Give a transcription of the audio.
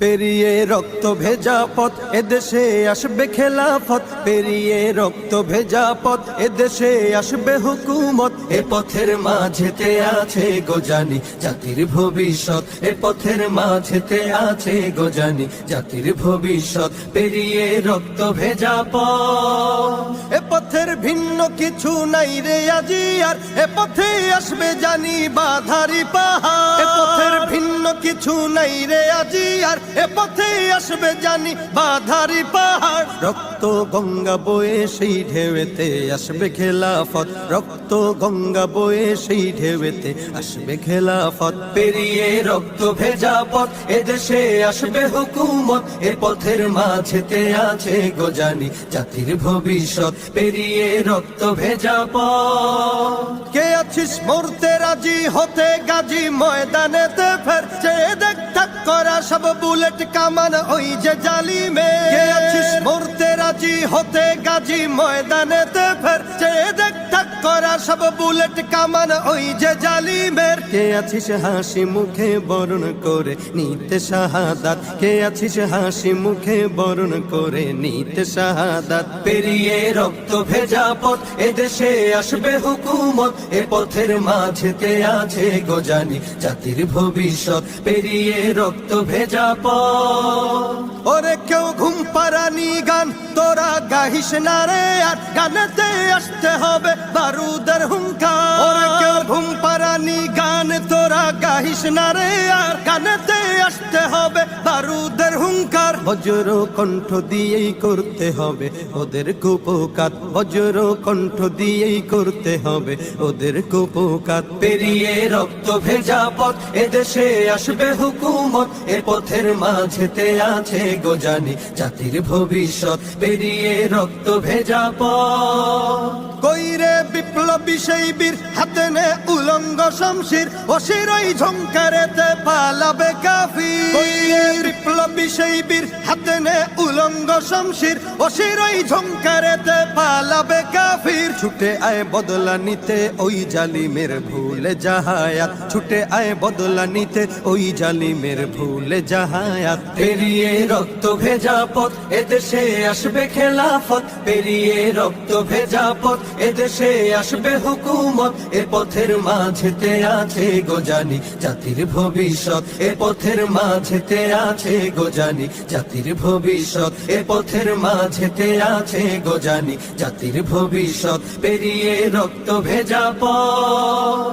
পেরিয়ে রক্ত ভেজা পথ এদেশে আসবে খেলাফত, পেরিয়ে রক্ত ভেজা পথ এদেশে আসবে হুকুমত। এ পথের মাঝেতে আছে গোজানি জাতির ভবিষ্যৎ, এ পথের মাঝেতে আছে গোজানি জাতির ভবিষ্যৎ। পেরিয়ে রক্ত ভেজা পথ, এ পথের ভিন্ন কিছু নাই রে আজি আর, এ পথে আসবে জানি বাধারি পাহাড়। এ পথের ভিন্ন কিছু নাই রে আজি আর, এ পথে আসবে জানি বাধারি পাহাড়। রক্ত গঙ্গা বয়ে সেই ঢেউতে আসবে খেলাফত, রক্ত গঙ্গা বয়ে সেই ঢেউতে আসবে খেলাফত। পেরিয়ে রক্ত ভেজা পথ এদেশে আসবে হুকুমত, এ পথের মাঝেতে আছে গোজানি জাতির ভবিষ্যৎ। পেরিয়ে রক্ত ভেজা পথ, কে আছিস মরতে রাজি হতে গাজী ময়দানেতে ফের, চেয়ে দেখ থাক করা সব বুলেট কামান ওই যে জালিমে। কে আছিস মরতে রাজি হতে গাজী ময়দানেতে ফের, চেয়ে দেখ থাক করা সব বুলেট কামান ওই যে জালিমের। কে আছিস হাসি মুখে বরণ করে নিতে শাহাদাত, কে আছিস হাসি মুখে বরণ করে নিতে শাহাদাত। পেরিয়ে রক্ত ভেজা পথ এদেশে আসবে হুকুমত, এ পথের মাঝেতে আছে গোজানি জাতির ভবিষ্যৎ। পেরিয়ে রক্ত ভেজা পথ, ওরে কেউ ঘুম পাড়ানি গান তোরা গাহিস না রে আর, গানেতে আসতে হবে বারুদের হুঙ্কার। ওরে কেউ ঘুম পাড়ানি গান তোরা গাহিস না রে আর, গানেতে আসতে হবে বারুদের হুঙ্কার। বজ্র কণ্ঠ দিয়েই করতে হবে ওদের কুপকাত, বজ্র কণ্ঠ দিয়েই করতে হবে ওদের কুপকাত। পেরিয়ে রক্ত ভেজা পথ এদেশে আসবে হুকুমত, এ পথের মাঝেতে আছে গোজানি জাতির ভবিষ্যৎ। পেরিয়ে রক্ত ভেজা পথ, কইরে বিপ্লবী সেই বীর হাতে নে উলঙ্গ শমশির, অশিরই ঝংকারেতে পালাবে কাফির। কইরে বিপ্লবী সেই বীর হাতে নে উলঙ্গ শমশির, অশিরই ঝংকারেতে পালাবে কাফির। ছুটে আয় বদলা নিতে ওই জালিমের ভুলে জাহায়াত, ছুটে আয় বদলা নিতে ওই জালিমের ভুলে জাহায়াত। পেরিয়ে রক্ত ভেজা পথ এদেশে আসবে খেলাফত, পেরিয়ে রক্ত ভেজা পথ এদেশে আসবে হুকুমত, এ পথের মাঝেতে আছে গোজানি জাতির ভবিষ্যৎ। এ পথের মাঝেতে আছে গোজানি জাতির ভবিষ্যৎ, এ পথের মাঝেতে আছে গোজানি জাতির ভবিষ্যৎ। পেরিয়ে রক্ত ভেজা পথ।